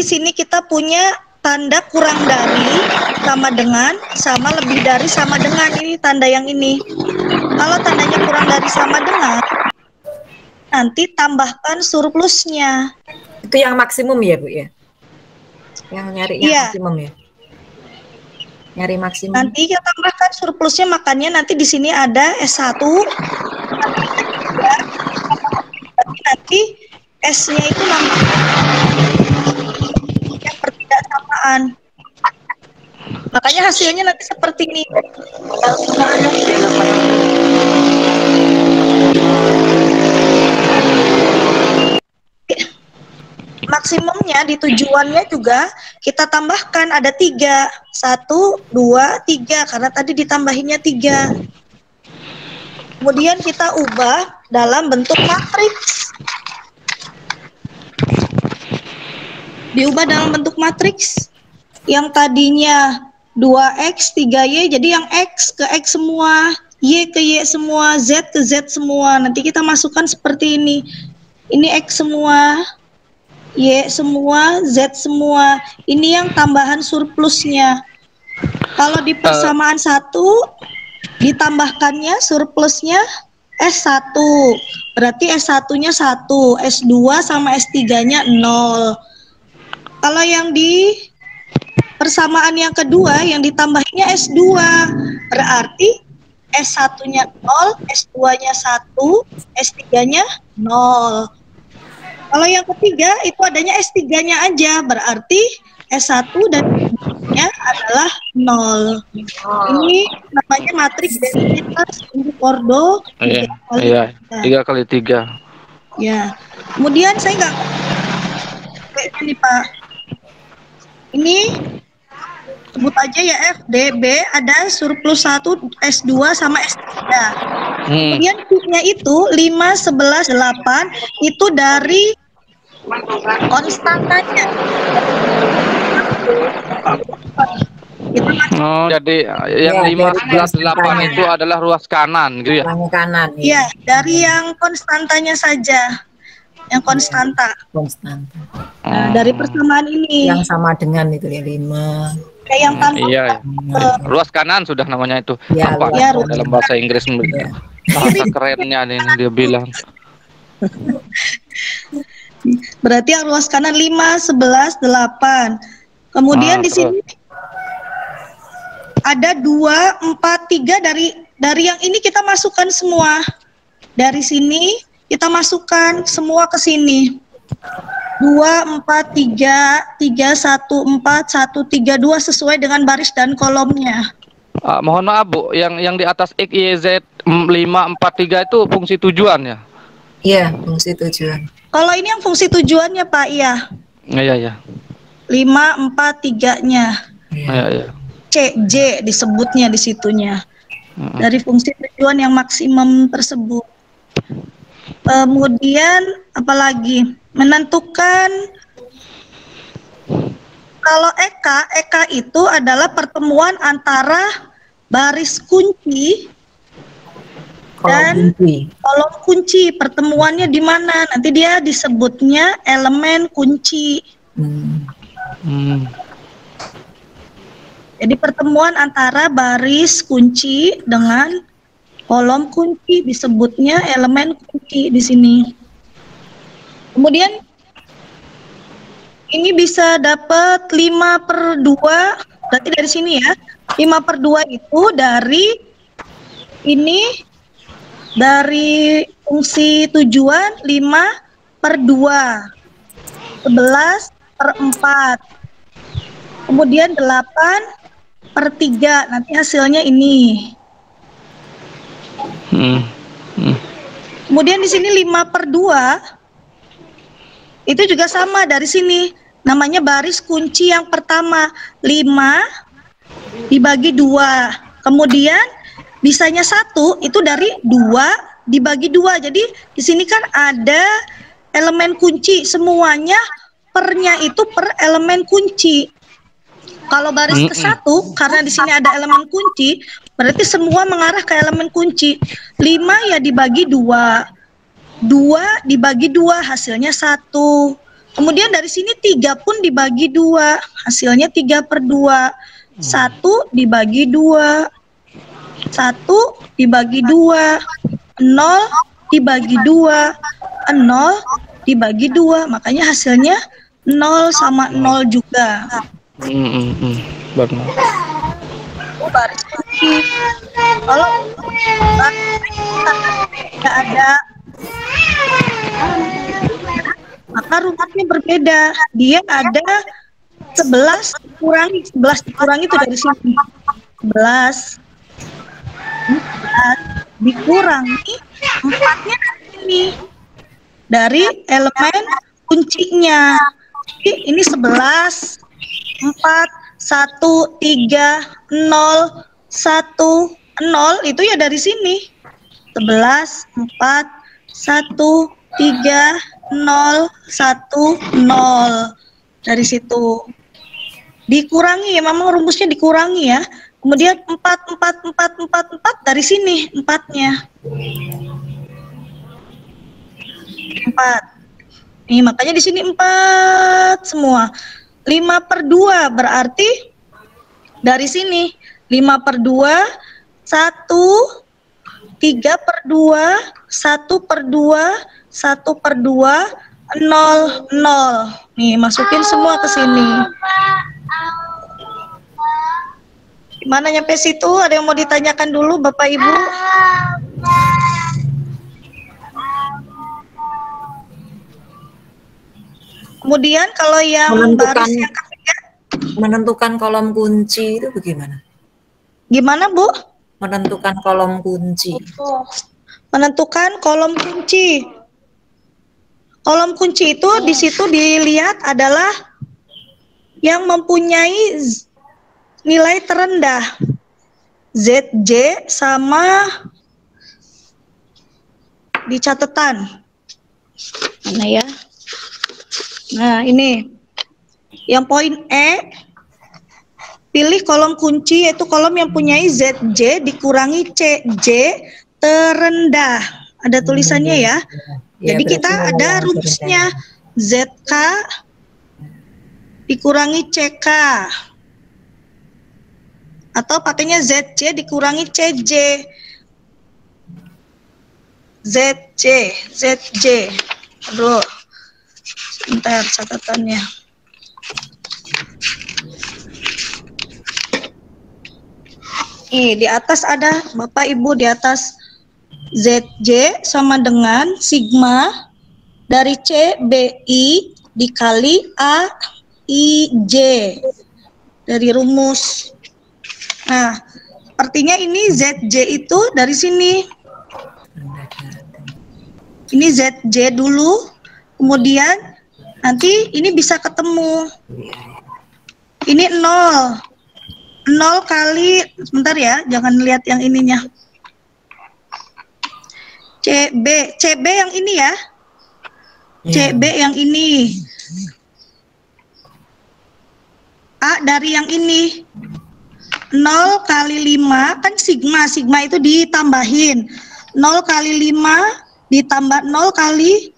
di sini kita punya tanda kurang dari, sama dengan, sama lebih dari, sama dengan. Ini tanda yang ini. Kalau tandanya kurang dari sama dengan, nanti tambahkan surplusnya. Itu yang maksimum ya, Bu ya? Yang nyari yang maksimum ya? Nyari maksimum. Nanti kita tambahkan surplusnya, makanya nanti di sini ada S1. Nanti S-nya itu namanya yang pertidaksamaan. Makanya hasilnya nanti seperti ini. Maksimumnya di tujuannya juga kita tambahkan ada 3. 1, 2, 3. Karena tadi ditambahinnya 3. Kemudian kita ubah dalam bentuk matriks. Diubah dalam bentuk matriks. Yang tadinya 2X, 3Y, jadi yang X ke X semua, Y ke Y semua, Z ke Z semua. Nanti kita masukkan seperti ini. Ini X semua, Y semua, Z semua. Ini yang tambahan surplusnya. Kalau di persamaan 1, ditambahkannya surplusnya S1. Berarti S1-nya 1, S2 sama S3-nya 0. Kalau yang di persamaan yang kedua, yang ditambahinnya S2. Berarti S1-nya 0, S2-nya 1, S3-nya 0. Kalau yang ketiga itu adanya S3-nya aja, berarti S1 dan S2-nya adalah 0. Ini namanya matriks identitas untuk ordo 3 kali 3. Ya. Kemudian saya nggak kayaknya nih Pak. Ini sebut aja ya F, D, B, ada surplus 1, S2 sama S3. Kemudian Q-nya itu 5, 11, 8 itu dari konstantanya. Oh, jadi yang 5, 11, 8 itu adalah ruas kanan gitu ya? Kanan. Iya, dari yang konstantanya saja. Yang konstanta. Nah, dari persamaan ini. Yang sama dengan itu ya 5. Kayak yang tanpa. Iya. Ruas kanan sudah namanya itu. Ya, apa ya, dalam bahasa Inggris bahasa kerennya nih dia bilang. Berarti yang ruas kanan 5, 11, 8. Kemudian di sini ada 2, 4, 3 dari yang ini kita masukkan semua. Dari sini kita masukkan semua ke sini. 2, 4, 3, 3, 1, 4, 1, 3, 2 sesuai dengan baris dan kolomnya. Mohon maaf Bu, yang di atas X, Y, Z 5, 4, 3 itu fungsi tujuan ya? Iya, fungsi tujuan. Kalau ini yang fungsi tujuannya Pak, iya. Iya. 5, 4, 3-nya. Iya. C, J disebutnya di situnya. Dari fungsi tujuan yang maksimum tersebut. Kemudian apalagi menentukan kalau EK itu adalah pertemuan antara baris kunci dan kolom kunci. Pertemuannya di mana? Nanti dia disebutnya elemen kunci. Jadi pertemuan antara baris kunci dengan kolom kunci disebutnya elemen kunci di sini. Kemudian ini bisa dapat 5/2, berarti dari sini ya. 5/2 itu dari ini, dari fungsi tujuan 5/2, 11/4, kemudian 8/3, nanti hasilnya ini. Kemudian di sini 5/2 itu juga sama dari sini, namanya baris kunci yang pertama, 5 dibagi 2, kemudian bisanya 1 itu dari 2 dibagi 2. Jadi di sini kan ada elemen kunci, semuanya pernya itu per elemen kunci. Kalau baris ke-1, karena di sini ada elemen kunci, berarti semua mengarah ke elemen kunci. 5 ya dibagi 2, 2 dibagi 2 hasilnya 1. Kemudian dari sini 3 pun dibagi 2, hasilnya 3/2. 1 dibagi 2, 1 dibagi 2, 0 dibagi 2, 0 dibagi 2, makanya hasilnya 0 sama 0 juga. Benar. Baris lagi. Kalau tidak ada, maka rumusnya berbeda. Dia ada 11 dikurangi itu dari sini. 11 dikurangi 4-nya dari sini. Dari elemen kuncinya. Jadi ini 11, 4, 1, 3, 0, 1, 0 itu ya dari sini. 11, 4, 1, 3, 0, 1, 0. Dari situ. Dikurangi ya, memang rumusnya dikurangi ya. Kemudian 4 dari sini 4-nya. 4. Nih, makanya di sini 4 semua. 5/2 berarti dari sini 5/2, 1, 3/2, 1/2, 1/2, 0, 0. Nih, masukin semua ke sini. Gimana nyampe situ? Ada yang mau ditanyakan dulu Bapak Ibu? Kemudian kalau yang baris yang ketiga, menentukan kolom kunci itu bagaimana? Gimana Bu? Menentukan kolom kunci. Menentukan kolom kunci. Kolom kunci itu di situ dilihat adalah yang mempunyai nilai terendah. ZJ sama di catatan. Mana ya? Nah, ini. Yang poin E, pilih kolom kunci yaitu kolom yang punyai ZJ dikurangi CJ terendah. Ada tulisannya ya. Jadi kita ada rumusnya ZK dikurangi CK. Atau pakainya ZC dikurangi CJ. ZJ. Aduh. Sebentar catatannya. Nih, di atas ada Bapak Ibu di atas ZJ sama dengan sigma dari CBI dikali AIJ dari rumus. Nah, artinya ini ZJ itu dari sini. Ini ZJ dulu, kemudian nanti ini bisa ketemu. Ini 0. 0 kali, sebentar ya, jangan lihat yang ininya. CB yang ini ya. CB yang ini. A dari yang ini. 0 kali 5, kan sigma itu ditambahin. 0 kali 5 ditambah 0 kali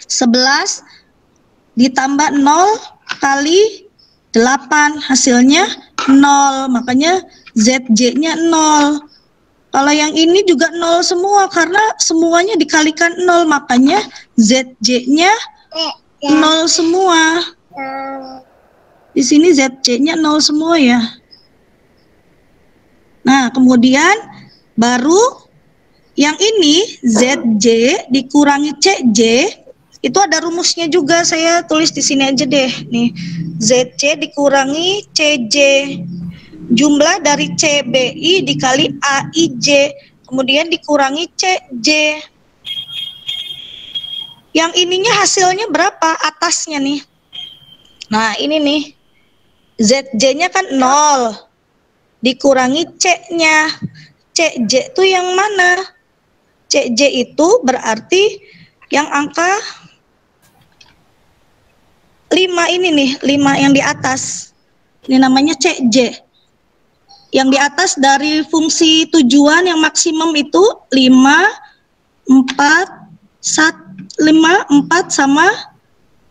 11 ditambah 0 kali 8, hasilnya 0, makanya ZJ-nya 0. Kalau yang ini juga 0 semua, karena semuanya dikalikan 0, makanya ZJ-nya 0 semua. Di sini ZJ-nya 0 semua ya. Nah, kemudian baru yang ini ZJ dikurangi CJ, itu ada rumusnya juga, saya tulis di sini aja deh. Nih, ZC dikurangi CJ. Jumlah dari CBI dikali AIJ, kemudian dikurangi CJ. Yang ininya hasilnya berapa? Atasnya nih. Nah, ini nih. ZJ-nya kan 0. Dikurangi C-nya. CJ itu yang mana? CJ itu berarti yang angka 5 ini nih, 5 yang di atas. Ini namanya CJ. Yang di atas dari fungsi tujuan yang maksimum itu 5, 4 sama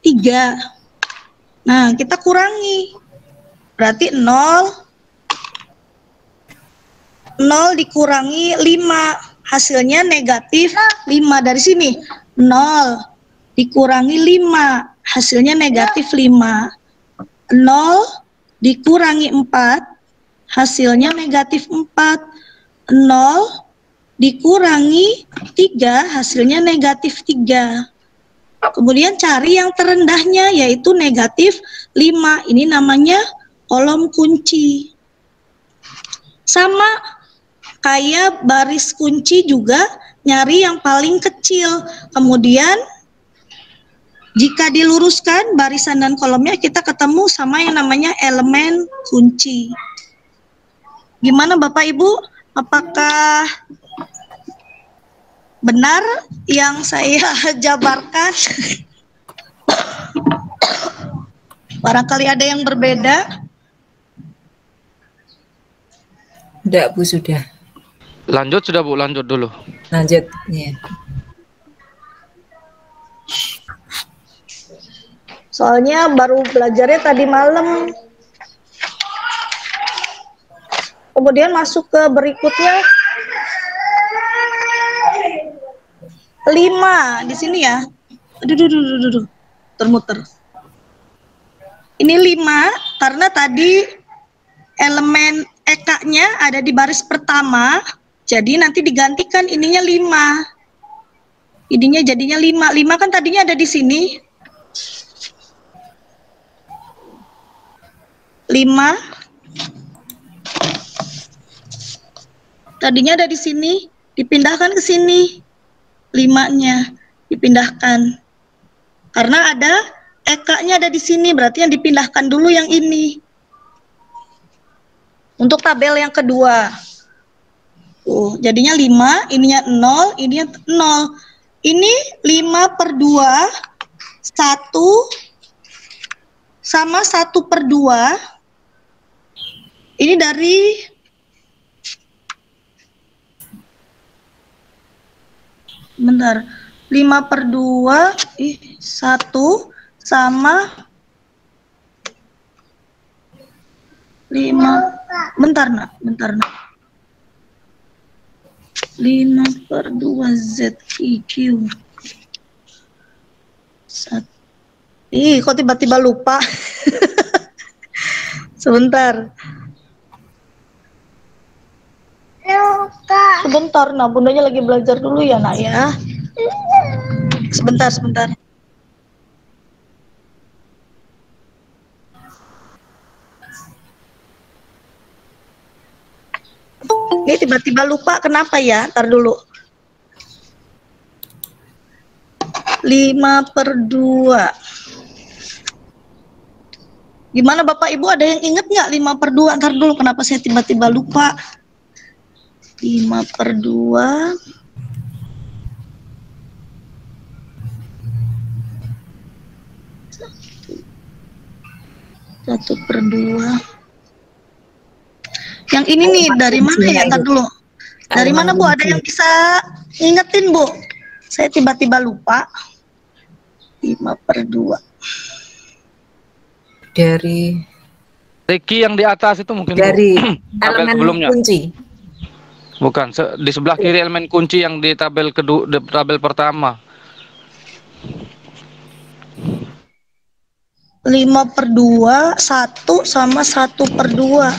3. Nah, kita kurangi. Berarti 0 dikurangi 5. Hasilnya negatif 5. Dari sini 0 dikurangi 5. Hasilnya negatif 5. 0 dikurangi 4. Hasilnya negatif 4. 0 dikurangi 3. Hasilnya negatif 3. Kemudian cari yang terendahnya, yaitu negatif 5. Ini namanya kolom kunci. Sama kayak baris kunci juga, nyari yang paling kecil. Kemudian jika diluruskan barisan dan kolomnya, kita ketemu sama yang namanya elemen kunci. Gimana Bapak Ibu? Apakah benar yang saya jabarkan? Barangkali ada yang berbeda. Enggak, Bu, sudah. Lanjut sudah Bu, lanjut dulu. Lanjut. Ya. Soalnya baru belajarnya tadi malam. Kemudian masuk ke berikutnya. 5 di sini ya. Aduh. Termuter. Ini 5 karena tadi elemen EK-nya ada di baris pertama. Jadi nanti digantikan ininya 5. Ininya jadinya 5. 5 kan tadinya ada di sini. 5. Tadinya ada di sini, dipindahkan ke sini. 5-nya dipindahkan. Karena ada EK-nya ada di sini, berarti yang dipindahkan dulu yang ini. Untuk tabel yang kedua. Jadinya 5, ininya 0, ininya 0. Ini 5/2, 1 sama 1/2. Ini dari bentar, 5/2, 1 sama 5, bentar nak. 5/2 ZIQ. Kok tiba-tiba lupa? Sebentar. Sebentar, nah bundanya lagi belajar dulu ya nak ya. Sebentar. Ini tiba-tiba lupa, kenapa ya? Ntar dulu. 5/2. Gimana Bapak Ibu, ada yang inget nggak 5/2? Ntar dulu, kenapa saya tiba-tiba lupa? 5/2. 1/2. Yang ini nih dari mana ya? Ntar dulu. Dari mana Bu? Ada yang bisa ingetin Bu? Saya tiba-tiba lupa. 5/2. Dari Ricky yang di atas itu mungkin dari tabel elemen sebelumnya. kunci. Bukan, di sebelah kiri elemen kunci yang di tabel kedua, di tabel pertama. 5/2, 1 sama 1/2.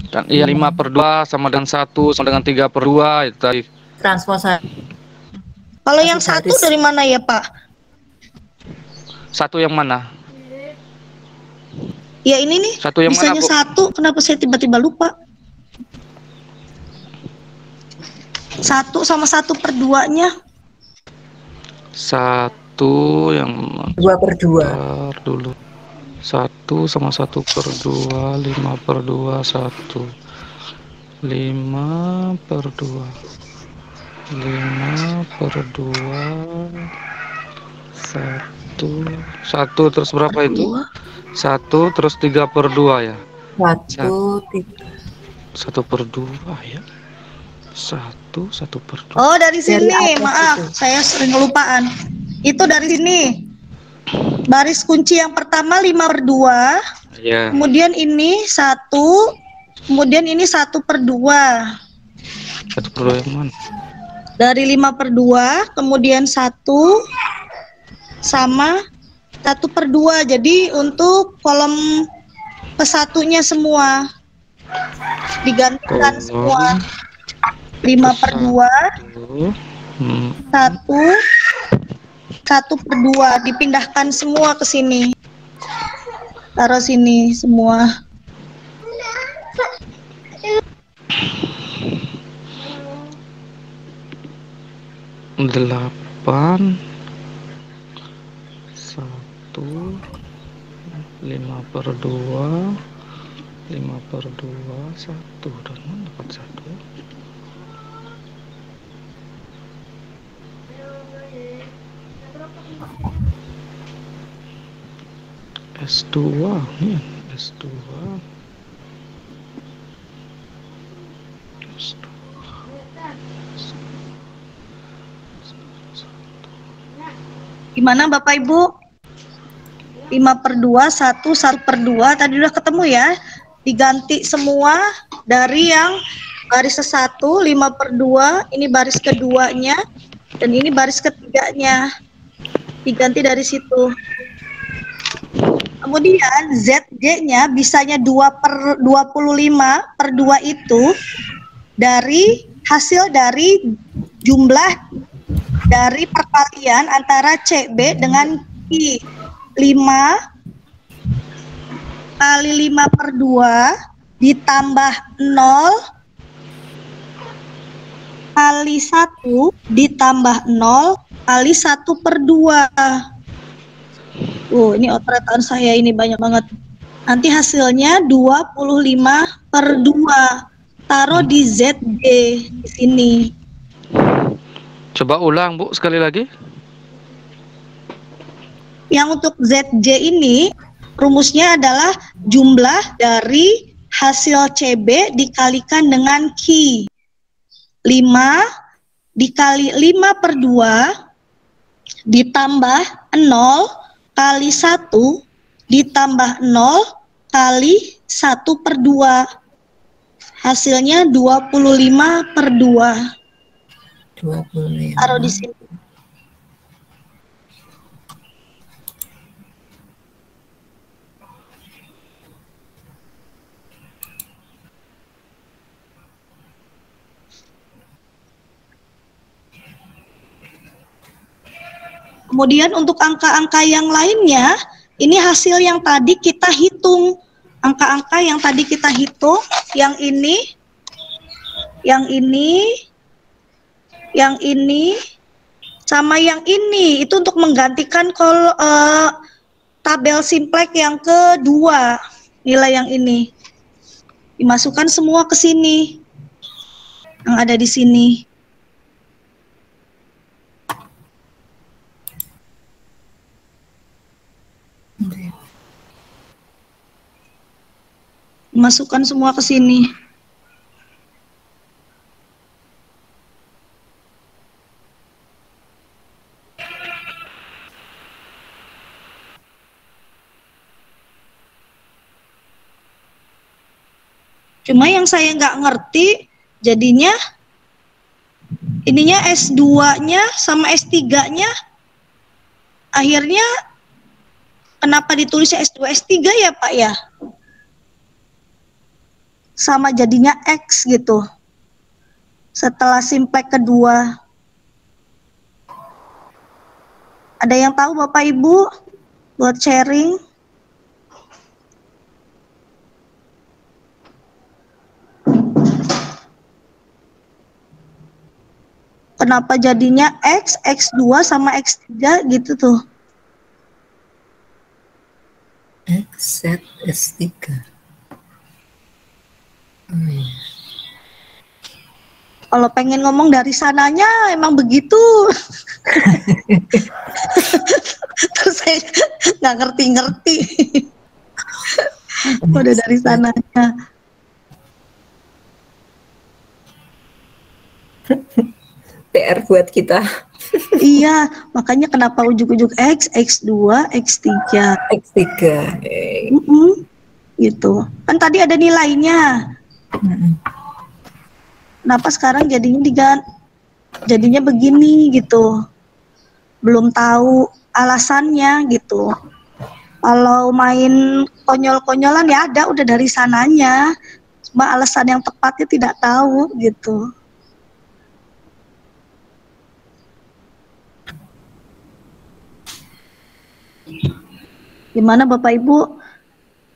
Dan iya 5/2 sama dengan 1 sama dengan 3/2 itu tadi. Transposasi. Kalau yang 1 dari mana ya Pak? 1 yang mana? Ya ini nih. Satu yang bisanya mana, Bu? 1, kenapa saya tiba-tiba lupa? 1 sama 1/2-nya. 1 yang 2/2. dulu. 1 sama 1/2, 5/2, 1. 5/2. 5/2. 1 terus berapa itu? 1 terus 3/2 ya? 1/2 ya? 1/2. Oh dari sini, Dari atas maaf, itu. saya sering kelupaan. Itu dari sini. Baris kunci yang pertama 5/2. Ya. Kemudian ini 1. Kemudian ini 1/2. 1/2 yang mana? Dari 5/2, kemudian 1 sama 1/2. Jadi untuk kolom ke-1-nya semua digantikan semua. 5/2, 1/2 dipindahkan semua ke sini. Taruh sini semua. Delapan 1 5/2 1 dan mana dapat 1 S2 nih S2 Gimana Bapak Ibu? 5/2, 1/2 tadi udah ketemu ya. Diganti semua dari yang baris ke-1, 5/2, ini baris keduanya, dan ini baris ketiganya. Diganti dari situ. Kemudian ZJ-nya bisanya 2/25/2 itu dari hasil dari jumlah dari perkalian antara CB dengan I. 5 kali 5/2 ditambah 0 kali 1 ditambah 0 kali 1/2. Ini otoretan saya ini banyak banget. Nanti hasilnya 25/2. Taruh di ZJ di sini. Coba ulang Bu sekali lagi. Yang untuk ZJ ini rumusnya adalah jumlah dari hasil CB dikalikan dengan Q. 5 dikali 5/2 ditambah 0 kali 1 ditambah 0 kali 1/2. Hasilnya 25/2. 25. Taruh di sini. Kemudian untuk angka-angka yang lainnya, ini hasil yang tadi kita hitung. Angka-angka yang tadi kita hitung, yang ini, yang ini, yang ini, sama yang ini. Itu untuk menggantikan tabel simplex yang kedua. Nilai yang ini. Dimasukkan semua ke sini. Yang ada di sini. Masukkan semua ke sini. Cuma yang saya nggak ngerti, jadinya ininya S2-nya sama S3-nya akhirnya kenapa ditulisnya S2, S3 ya Pak ya? Sama jadinya X gitu. Setelah simplex kedua. Ada yang tahu Bapak Ibu? Buat sharing. Kenapa jadinya X, X2 sama X3 gitu tuh. X, Z, S3. Kalau pengen ngomong dari sananya emang begitu. Terus saya nggak ngerti-ngerti. Udah dari sananya. PR buat kita. Iya, makanya kenapa ujuk-ujuk X, X2, X3. X3. Gitu. Kan tadi ada nilainya. Kenapa sekarang jadinya begini gitu. Belum tahu alasannya gitu. Kalau main konyol-konyolan ya ada udah dari sananya. Cuma alasan yang tepatnya tidak tahu gitu. Gimana Bapak Ibu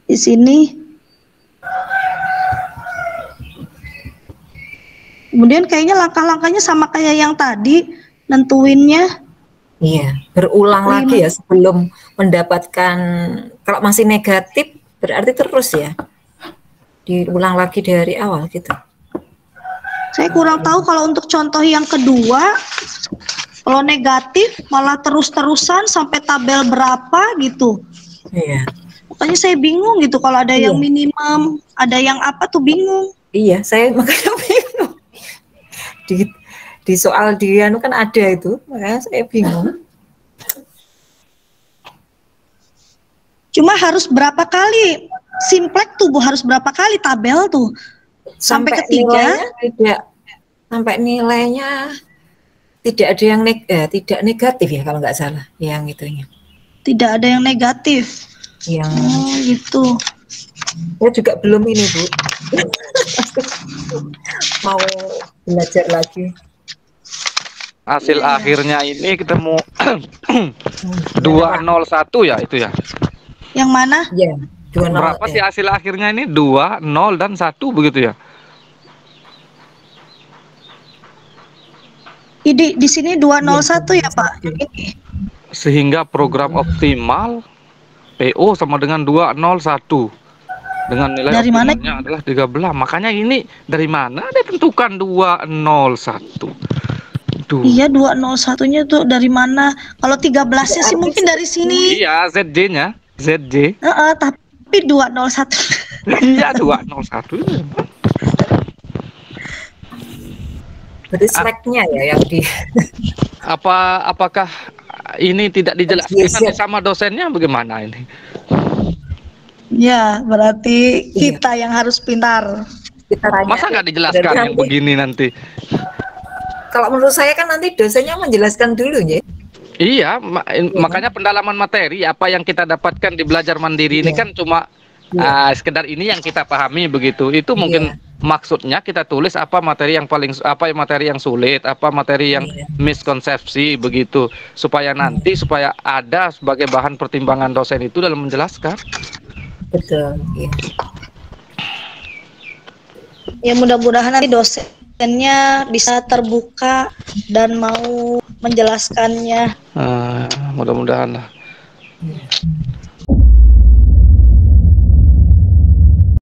di sini? Kemudian kayaknya langkah-langkahnya sama kayak yang tadi, nentuinnya. Iya, berulang lagi ya sebelum mendapatkan, kalau masih negatif berarti terus ya, diulang lagi dari awal gitu. Saya kurang tahu kalau untuk contoh yang kedua, kalau negatif malah terus-terusan sampai tabel berapa gitu. Iya. Makanya saya bingung gitu kalau ada yang minimum, ada yang apa tuh bingung. Iya, saya makanya bingung. Di soal dia kan ada itu, makanya saya bingung. Cuma harus berapa kali Simplex tuh, Bu, harus berapa kali tabel tuh? Sampai ketiga sampai nilainya tidak ada yang tidak negatif ya kalau nggak salah yang itunya. Tidak ada yang negatif. Yang gitu. Saya juga belum ini, Bu. Mau belajar lagi. Hasil akhirnya ini ketemu 201 ya itu ya. Yang mana? Ya, 20, berapa sih hasil akhirnya ini? 2, 0 dan 1 begitu ya? Di sini 201 ya, Pak. Ini. Sehingga program optimal PO sama dengan 201. Dengan nilai dari optimalnya adalah 13. Makanya ini dari mana ditentukan 201? Iya, 201-nya tuh dari mana? Kalau 13-nya sih mungkin dari sini. Iya, ZJ-nya. ZJ. Tapi 201. Iya, 201. Berarti seleknya ya yang di apakah ini tidak dijelaskan nanti sama dosennya bagaimana ini? Ya, berarti kita yang harus pintar. Masa nggak dijelaskan yang begini nanti? Kalau menurut saya kan nanti dosennya menjelaskan dulu ya. Iya, makanya pendalaman materi apa yang kita dapatkan di belajar mandiri ini kan cuma sekedar ini yang kita pahami begitu. Itu mungkin maksudnya kita tulis apa materi yang materi yang sulit, apa materi yang miskonsepsi begitu, supaya nanti supaya ada sebagai bahan pertimbangan dosen itu dalam menjelaskan. Betul. Ya mudah-mudahan nanti dosennya bisa terbuka dan mau menjelaskannya. Mudah-mudahan lah.